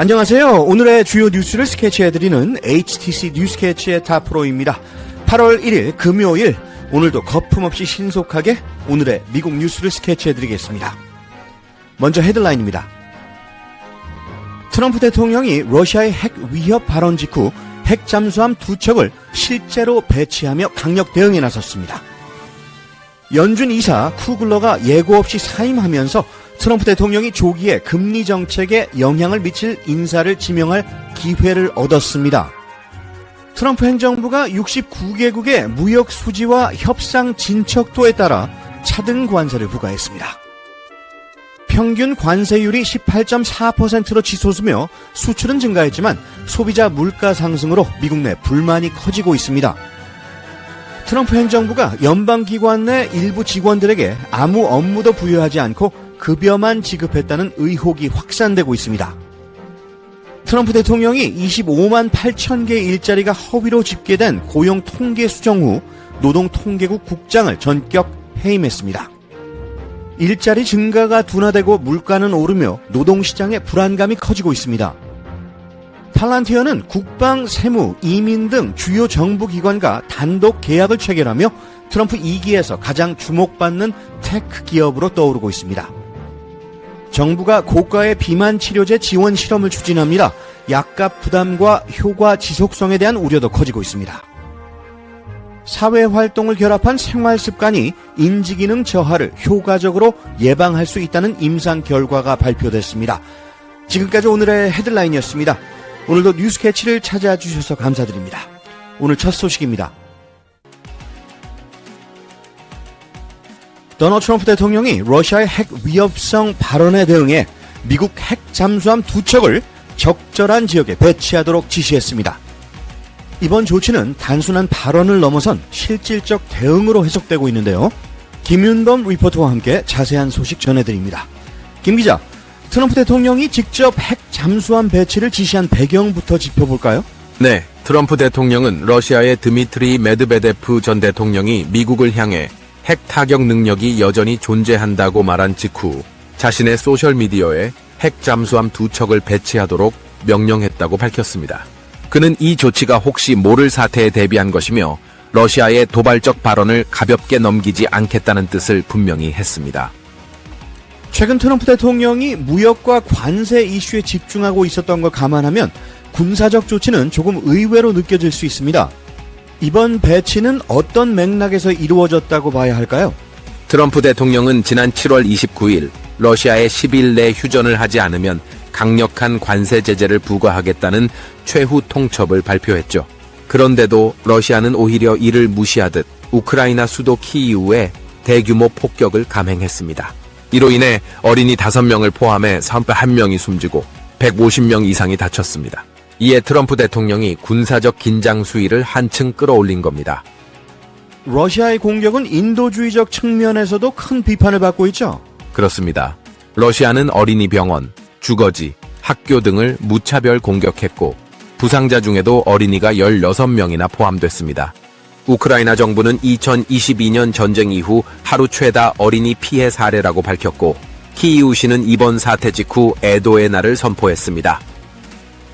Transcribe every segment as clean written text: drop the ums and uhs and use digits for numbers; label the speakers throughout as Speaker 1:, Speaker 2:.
Speaker 1: 안녕하세요. 오늘의 주요 뉴스를 스케치해드리는 HTC 뉴스케치의 타프로입니다. 8월 1일 금요일, 오늘도 거품없이 신속하게 오늘의 미국 뉴스를 스케치해드리겠습니다. 먼저 헤드라인입니다. 트럼프 대통령이 러시아의 핵 위협 발언 직후 핵 잠수함 2척을 실제로 배치하며 강력 대응에 나섰습니다. 연준 이사 쿠글러가 예고 없이 사임하면서 트럼프 대통령이 조기에 금리 정책에 영향을 미칠 인사를 지명할 기회를 얻었습니다. 트럼프 행정부가 69개국의 무역 수지와 협상 진척도에 따라 차등 관세를 부과했습니다. 평균 관세율이 18.4%로 치솟으며 수출은 증가했지만 소비자 물가 상승으로 미국 내 불만이 커지고 있습니다. 트럼프 행정부가 연방기관 내 일부 직원들에게 아무 업무도 부여하지 않고 급여만 지급했다는 의혹이 확산되고 있습니다. 트럼프 대통령이 25만 8천 개의 일자리가 허위로 집계된 고용 통계 수정 후 노동통계국 국장을 전격 해임했습니다. 일자리 증가가 둔화되고 물가는 오르며 노동시장의 불안감이 커지고 있습니다. 팔란티어는 국방, 세무, 이민 등 주요 정부기관과 단독 계약을 체결하며 트럼프 2기에서 가장 주목받는 테크 기업으로 떠오르고 있습니다. 정부가 고가의 비만 치료제 지원 실험을 추진합니다. 약값 부담과 효과 지속성에 대한 우려도 커지고 있습니다. 사회활동을 결합한 생활습관이 인지기능 저하를 효과적으로 예방할 수 있다는 임상 결과가 발표됐습니다. 지금까지 오늘의 헤드라인이었습니다. 오늘도 뉴스캐치를 찾아와 주셔서 감사드립니다. 오늘 첫 소식입니다. 도널드 트럼프 대통령이 러시아의 핵 위협성 발언에 대응해 미국 핵 잠수함 2척을 적절한 지역에 배치하도록 지시했습니다. 이번 조치는 단순한 발언을 넘어선 실질적 대응으로 해석되고 있는데요. 김윤범 리포터와 함께 자세한 소식 전해드립니다. 김 기자, 트럼프 대통령이 직접 핵 잠수함 배치를 지시한 배경부터 짚어볼까요?
Speaker 2: 네, 트럼프 대통령은 러시아의 드미트리 메드베데프 전 대통령이 미국을 향해 핵 타격 능력이 여전히 존재한다고 말한 직후 자신의 소셜미디어에 핵 잠수함 2척을 배치하도록 명령했다고 밝혔습니다. 그는 이 조치가 혹시 모를 사태에 대비한 것이며 러시아의 도발적 발언을 가볍게 넘기지 않겠다는 뜻을 분명히 했습니다.
Speaker 1: 최근 트럼프 대통령이 무역과 관세 이슈에 집중하고 있었던 걸 감안하면 군사적 조치는 조금 의외로 느껴질 수 있습니다. 이번 배치는 어떤 맥락에서 이루어졌다고 봐야 할까요?
Speaker 2: 트럼프 대통령은 지난 7월 29일 러시아에 10일 내 휴전을 하지 않으면 강력한 관세 제재를 부과하겠다는 최후 통첩을 발표했죠. 그런데도 러시아는 오히려 이를 무시하듯 우크라이나 수도 키이우에 대규모 폭격을 감행했습니다. 이로 인해 어린이 5명을 포함해 1명이 숨지고 150명 이상이 다쳤습니다. 이에 트럼프 대통령이 군사적 긴장 수위를 한층 끌어올린 겁니다.
Speaker 1: 러시아의 공격은 인도주의적 측면에서도 큰 비판을 받고 있죠?
Speaker 2: 그렇습니다. 러시아는 어린이 병원, 주거지, 학교 등을 무차별 공격했고 부상자 중에도 어린이가 16명이나 포함됐습니다. 우크라이나 정부는 2022년 전쟁 이후 하루 최다 어린이 피해 사례라고 밝혔고 키이우시는 이번 사태 직후 애도의 날을 선포했습니다.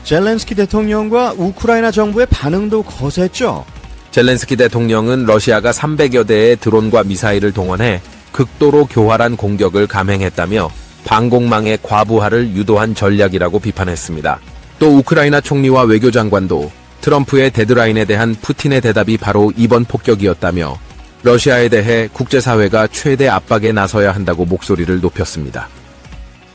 Speaker 1: 젤렌스키 대통령과 우크라이나 정부의 반응도 거셌죠?
Speaker 2: 젤렌스키 대통령은 러시아가 300여 대의 드론과 미사일을 동원해 극도로 교활한 공격을 감행했다며 방공망의 과부하를 유도한 전략이라고 비판했습니다. 또 우크라이나 총리와 외교장관도 트럼프의 데드라인에 대한 푸틴의 대답이 바로 이번 폭격이었다며 러시아에 대해 국제사회가 최대 압박에 나서야 한다고 목소리를 높였습니다.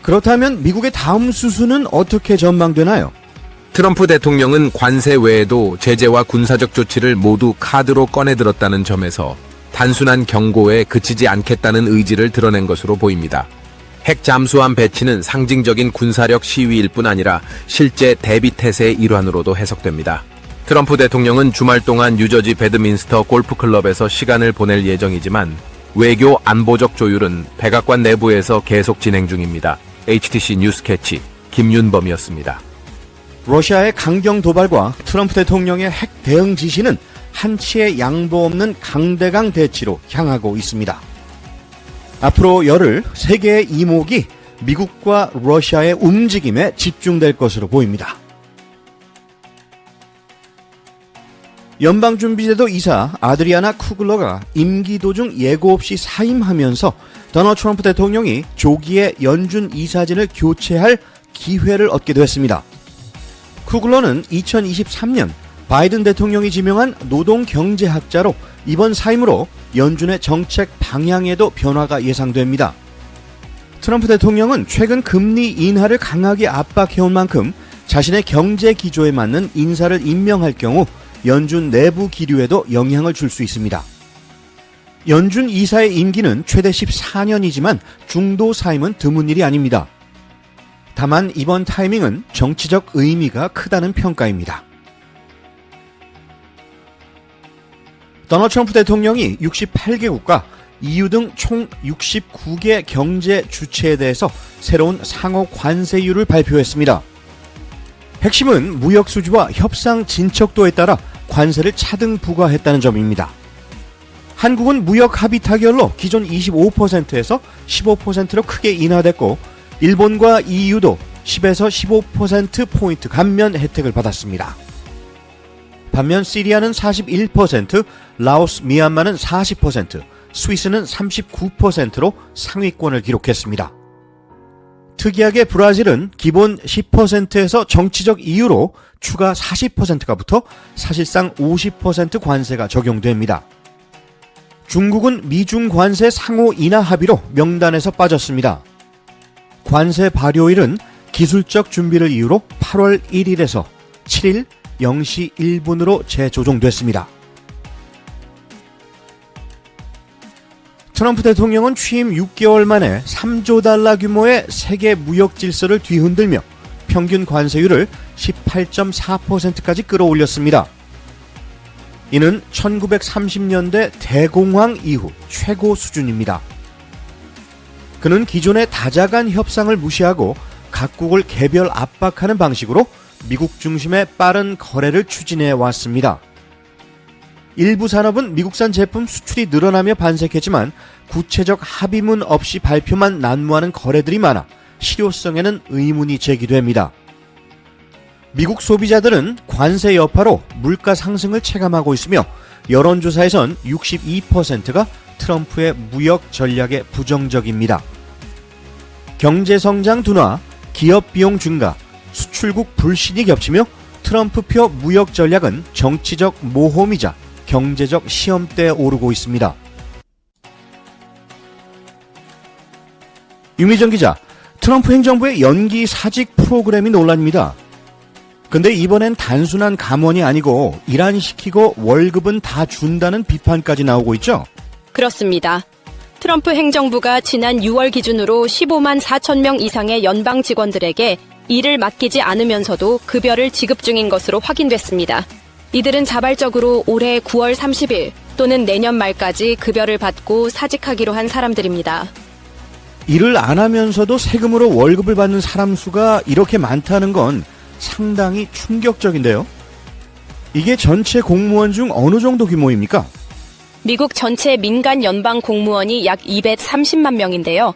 Speaker 1: 그렇다면 미국의 다음 수순은 어떻게 전망되나요?
Speaker 2: 트럼프 대통령은 관세 외에도 제재와 군사적 조치를 모두 카드로 꺼내들었다는 점에서 단순한 경고에 그치지 않겠다는 의지를 드러낸 것으로 보입니다. 핵 잠수함 배치는 상징적인 군사력 시위일 뿐 아니라 실제 대비태세의 일환으로도 해석됩니다. 트럼프 대통령은 주말 동안 뉴저지 배드민스터 골프클럽에서 시간을 보낼 예정이지만 외교 안보적 조율은 백악관 내부에서 계속 진행 중입니다. HTC 뉴스캐치 김윤범이었습니다.
Speaker 1: 러시아의 강경 도발과 트럼프 대통령의 핵 대응 지시는 한치의 양보 없는 강대강 대치로 향하고 있습니다. 앞으로 열흘 세계의 이목이 미국과 러시아의 움직임에 집중될 것으로 보입니다. 연방준비제도 이사 아드리아나 쿠글러가 임기 도중 예고 없이 사임하면서 도널드 트럼프 대통령이 조기에 연준 이사진을 교체할 기회를 얻게 됐습니다. 쿠글러는 2023년 바이든 대통령이 지명한 노동경제학자로 이번 사임으로 연준의 정책 방향에도 변화가 예상됩니다. 트럼프 대통령은 최근 금리 인하를 강하게 압박해온 만큼 자신의 경제 기조에 맞는 인사를 임명할 경우 연준 내부 기류에도 영향을 줄 수 있습니다. 연준 이사의 임기는 최대 14년이지만 중도 사임은 드문 일이 아닙니다. 다만 이번 타이밍은 정치적 의미가 크다는 평가입니다. 도널드 트럼프 대통령이 68개국과 EU 등 총 69개 경제 주체에 대해서 새로운 상호 관세율을 발표했습니다. 핵심은 무역 수지와 협상 진척도에 따라 관세를 차등 부과했다는 점입니다. 한국은 무역 합의 타결로 기존 25%에서 15%로 크게 인하됐고 일본과 EU도 10에서 15%포인트 감면 혜택을 받았습니다. 반면 시리아는 41%, 라오스, 미얀마는 40%, 스위스는 39%로 상위권을 기록했습니다. 특이하게 브라질은 기본 10%에서 정치적 이유로 추가 40%가 붙어 사실상 50% 관세가 적용됩니다. 중국은 미중 관세 상호 인하 합의로 명단에서 빠졌습니다. 관세 발효일은 기술적 준비를 이유로 8월 1일에서 7일 0시 1분으로 재조정됐습니다. 트럼프 대통령은 취임 6개월 만에 3조 달러 규모의 세계 무역 질서를 뒤흔들며 평균 관세율을 18.4%까지 끌어올렸습니다. 이는 1930년대 대공황 이후 최고 수준입니다. 그는 기존의 다자간 협상을 무시하고 각국을 개별 압박하는 방식으로 미국 중심의 빠른 거래를 추진해 왔습니다. 일부 산업은 미국산 제품 수출이 늘어나며 반색했지만 구체적 합의문 없이 발표만 난무하는 거래들이 많아 실효성에는 의문이 제기됩니다. 미국 소비자들은 관세 여파로 물가 상승을 체감하고 있으며 여론조사에선 62%가 트럼프의 무역 전략에 부정적입니다. 경제성장 둔화, 기업 비용 증가, 수출국 불신이 겹치며 트럼프표 무역 전략은 정치적 모험이자 경제적 시험대에 오르고 있습니다. 유미정 기자, 트럼프 행정부의 연기 사직 프로그램이 논란입니다. 근데 이번엔 단순한 감원이 아니고 일한시키고 월급은 다 준다는 비판까지 나오고 있죠?
Speaker 3: 그렇습니다. 트럼프 행정부가 지난 6월 기준으로 15만 4천 명 이상의 연방 직원들에게 일을 맡기지 않으면서도 급여를 지급 중인 것으로 확인됐습니다. 이들은 자발적으로 올해 9월 30일 또는 내년 말까지 급여를 받고 사직하기로 한 사람들입니다.
Speaker 1: 일을 안 하면서도 세금으로 월급을 받는 사람 수가 이렇게 많다는 건 상당히 충격적인데요. 이게 전체 공무원 중 어느 정도 규모입니까?
Speaker 3: 미국 전체 민간 연방 공무원이 약 230만 명인데요.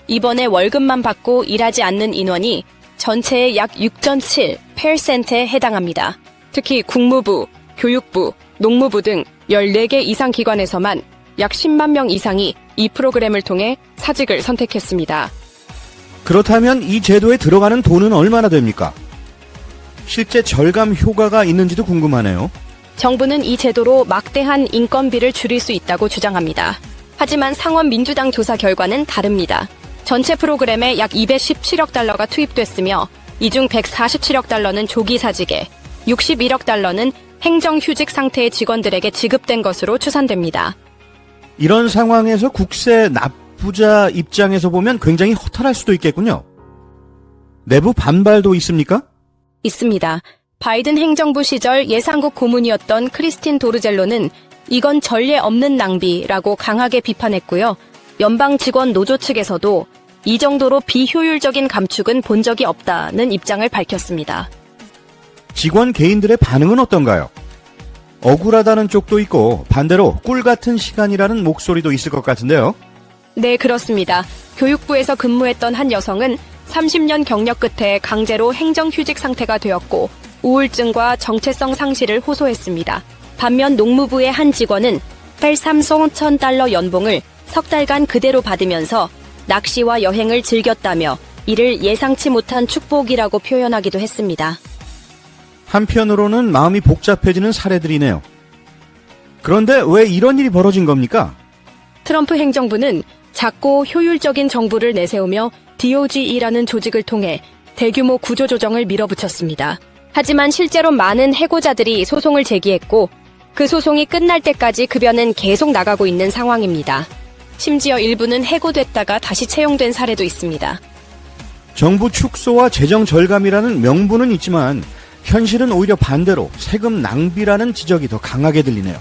Speaker 3: 이번에 월급만 받고 일하지 않는 인원이 전체의 약 6.7%에 해당합니다. 특히 국무부, 교육부, 농무부 등 14개 이상 기관에서만 약 10만 명 이상이 이 프로그램을 통해 사직을 선택했습니다.
Speaker 1: 그렇다면 이 제도에 들어가는 돈은 얼마나 됩니까? 실제 절감 효과가 있는지도 궁금하네요.
Speaker 3: 정부는 이 제도로 막대한 인건비를 줄일 수 있다고 주장합니다. 하지만 상원 민주당 조사 결과는 다릅니다. 전체 프로그램에 약 217억 달러가 투입됐으며 이 중 147억 달러는 조기 사직에 61억 달러는 행정휴직 상태의 직원들에게 지급된 것으로 추산됩니다.
Speaker 1: 이런 상황에서 국세 납부자 입장에서 보면 굉장히 허탈할 수도 있겠군요. 내부 반발도 있습니까?
Speaker 3: 있습니다. 바이든 행정부 시절 예산국 고문이었던 크리스틴 도르젤로는 이건 전례 없는 낭비라고 강하게 비판했고요. 연방 직원 노조 측에서도 이 정도로 비효율적인 감축은 본 적이 없다는 입장을 밝혔습니다.
Speaker 1: 직원 개인들의 반응은 어떤가요? 억울하다는 쪽도 있고 반대로 꿀 같은 시간이라는 목소리도 있을 것 같은데요.
Speaker 3: 네, 그렇습니다. 교육부에서 근무했던 한 여성은 30년 경력 끝에 강제로 행정휴직 상태가 되었고 우울증과 정체성 상실을 호소했습니다. 반면 농무부의 한 직원은 83,000달러 연봉을 석 달간 그대로 받으면서 낚시와 여행을 즐겼다며 이를 예상치 못한 축복이라고 표현하기도 했습니다.
Speaker 1: 한편으로는 마음이 복잡해지는 사례들이네요. 그런데 왜 이런 일이 벌어진 겁니까?
Speaker 3: 트럼프 행정부는 작고 효율적인 정부를 내세우며 DOGE라는 조직을 통해 대규모 구조조정을 밀어붙였습니다. 하지만 실제로 많은 해고자들이 소송을 제기했고 그 소송이 끝날 때까지 급여는 계속 나가고 있는 상황입니다. 심지어 일부는 해고됐다가 다시 채용된 사례도 있습니다.
Speaker 1: 정부 축소와 재정 절감이라는 명분은 있지만 현실은 오히려 반대로 세금 낭비라는 지적이 더 강하게 들리네요.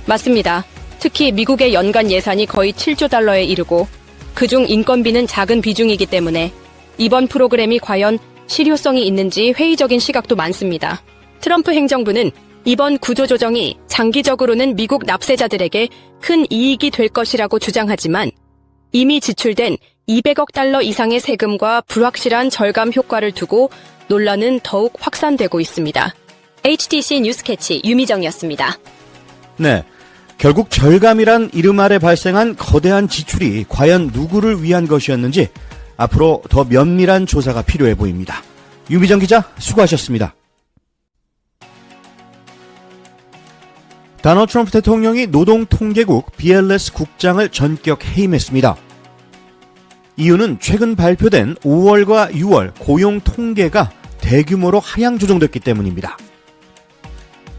Speaker 3: 맞습니다. 특히 미국의 연간 예산이 거의 7조 달러에 이르고 그중 인건비는 작은 비중이기 때문에 이번 프로그램이 과연 실효성이 있는지 회의적인 시각도 많습니다. 트럼프 행정부는 이번 구조조정이 장기적으로는 미국 납세자들에게 큰 이익이 될 것이라고 주장하지만 이미 지출된 200억 달러 이상의 세금과 불확실한 절감 효과를 두고 논란은 더욱 확산되고 있습니다. HTC 뉴스캐치 유미정이었습니다.
Speaker 1: 네, 결국 절감이란 이름 아래 발생한 거대한 지출이 과연 누구를 위한 것이었는지 앞으로 더 면밀한 조사가 필요해 보입니다. 유미정 기자 수고하셨습니다. 도널드 트럼프 대통령이 노동통계국 BLS 국장을 전격 해임했습니다. 이유는 최근 발표된 5월과 6월 고용 통계가 대규모로 하향 조정됐기 때문입니다.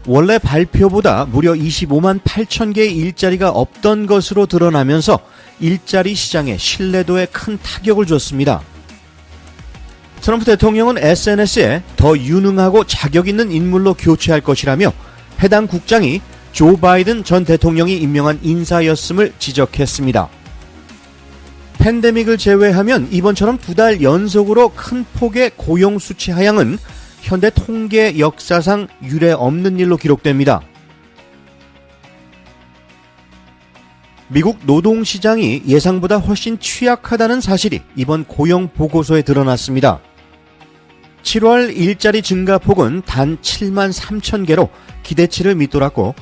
Speaker 1: 원래 발표보다 무려 25만 8천 개의 일자리가 없던 것으로 드러나면서 일자리 시장의 신뢰도에 큰 타격을 줬습니다. 트럼프 대통령은 SNS에 더 유능하고 자격 있는 인물로 교체할 것이라며 해당 국장이 조 바이든 전 대통령이 임명한 인사였음을 지적했습니다. 팬데믹을 제외하면 이번처럼 2달 연속으로 큰 폭의 고용 수치 하향은 현대 통계 역사상 유례 없는 일로 기록됩니다. 미국 노동시장이 예상보다 훨씬 취약하다는 사실이 이번 고용 보고서에 드러났습니다. 7월 일자리 증가폭은 단 7만 3천 개로 기대치를 밑돌았고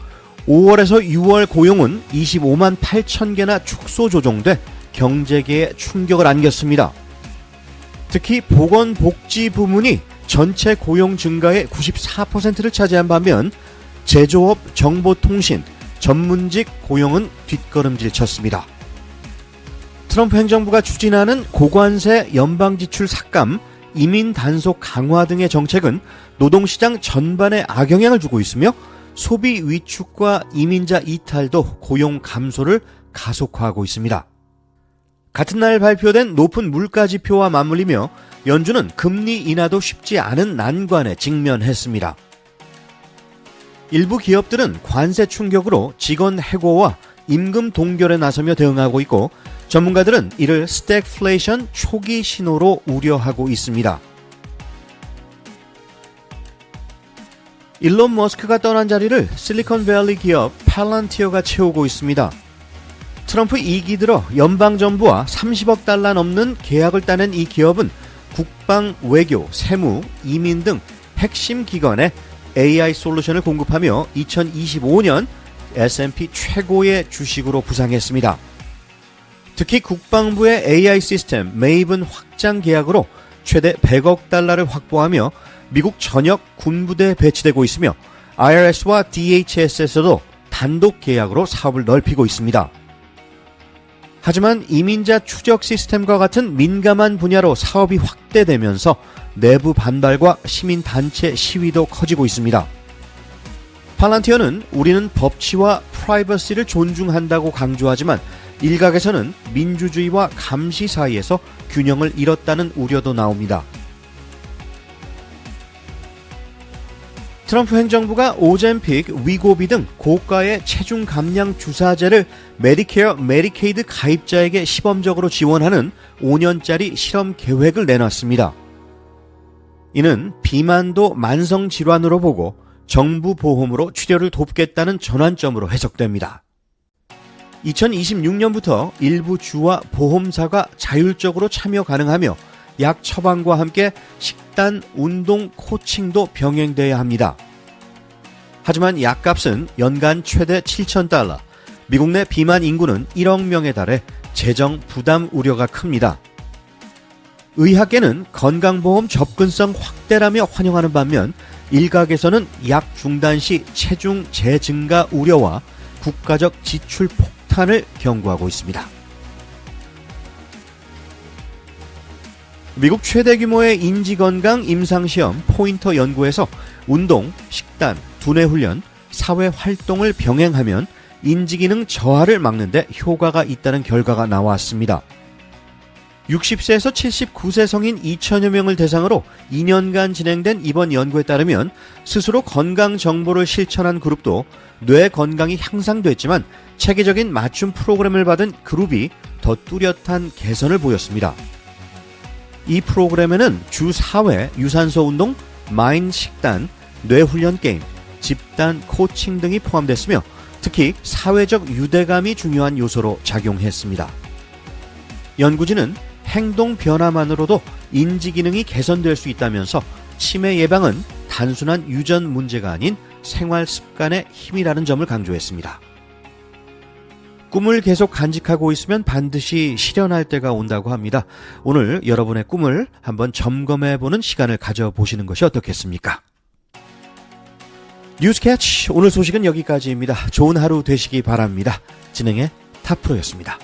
Speaker 1: 5월에서 6월 고용은 25만 8천 개나 축소 조정돼 경제계에 충격을 안겼습니다. 특히 보건복지 부문이 전체 고용 증가의 94%를 차지한 반면 제조업, 정보통신, 전문직 고용은 뒷걸음질 쳤습니다. 트럼프 행정부가 추진하는 고관세 연방지출 삭감, 이민 단속 강화 등의 정책은 노동시장 전반에 악영향을 주고 있으며 소비 위축과 이민자 이탈도 고용 감소를 가속화하고 있습니다. 같은 날 발표된 높은 물가지표와 맞물리며 연준은 금리 인하도 쉽지 않은 난관에 직면했습니다. 일부 기업들은 관세 충격으로 직원 해고와 임금 동결에 나서며 대응하고 있고 전문가들은 이를 스태그플레이션 초기 신호로 우려하고 있습니다. 일론 머스크가 떠난 자리를 실리콘밸리 기업 팔란티어가 채우고 있습니다. 트럼프 2기 들어 연방정부와 30억 달러 넘는 계약을 따낸 이 기업은 국방, 외교, 세무, 이민 등 핵심 기관에 AI 솔루션을 공급하며 2025년 S&P 최고의 주식으로 부상했습니다. 특히 국방부의 AI 시스템 메이븐 확장 계약으로 최대 100억 달러를 확보하며 미국 전역 군부대에 배치되고 있으며 IRS와 DHS에서도 단독 계약으로 사업을 넓히고 있습니다. 하지만 이민자 추적 시스템과 같은 민감한 분야로 사업이 확대되면서 내부 반발과 시민단체 시위도 커지고 있습니다. 팔란티어는 우리는 법치와 프라이버시를 존중한다고 강조하지만 일각에서는 민주주의와 감시 사이에서 균형을 잃었다는 우려도 나옵니다. 트럼프 행정부가 오젬픽, 위고비 등 고가의 체중 감량 주사제를 메디케어, 메디케이드 가입자에게 시범적으로 지원하는 5년짜리 실험 계획을 내놨습니다. 이는 비만도 만성질환으로 보고 정부 보험으로 치료를 돕겠다는 전환점으로 해석됩니다. 2026년부터 일부 주와 보험사가 자율적으로 참여 가능하며 약 처방과 함께 식단, 운동, 코칭도 병행돼야 합니다. 하지만 약값은 연간 최대 $7,000, 미국 내 비만 인구는 1억 명에 달해 재정 부담 우려가 큽니다. 의학계는 건강보험 접근성 확대라며 환영하는 반면 일각에서는 약 중단 시 체중 재증가 우려와 국가적 지출 폭탄을 경고하고 있습니다. 미국 최대 규모의 인지건강 임상시험 포인터 연구에서 운동, 식단, 두뇌훈련, 사회활동을 병행하면 인지기능 저하를 막는 데 효과가 있다는 결과가 나왔습니다. 60세에서 79세 성인 2천여 명을 대상으로 2년간 진행된 이번 연구에 따르면 스스로 건강 정보를 실천한 그룹도 뇌 건강이 향상됐지만 체계적인 맞춤 프로그램을 받은 그룹이 더 뚜렷한 개선을 보였습니다. 이 프로그램에는 주 4회 유산소 운동, 마인 식단, 뇌훈련 게임, 집단 코칭 등이 포함됐으며 특히 사회적 유대감이 중요한 요소로 작용했습니다. 연구진은 행동 변화만으로도 인지 기능이 개선될 수 있다면서 치매 예방은 단순한 유전 문제가 아닌 생활 습관의 힘이라는 점을 강조했습니다. 꿈을 계속 간직하고 있으면 반드시 실현할 때가 온다고 합니다. 오늘 여러분의 꿈을 한번 점검해보는 시간을 가져보시는 것이 어떻겠습니까? 뉴스캐치 오늘 소식은 여기까지입니다. 좋은 하루 되시기 바랍니다. 진행의 타프로였습니다.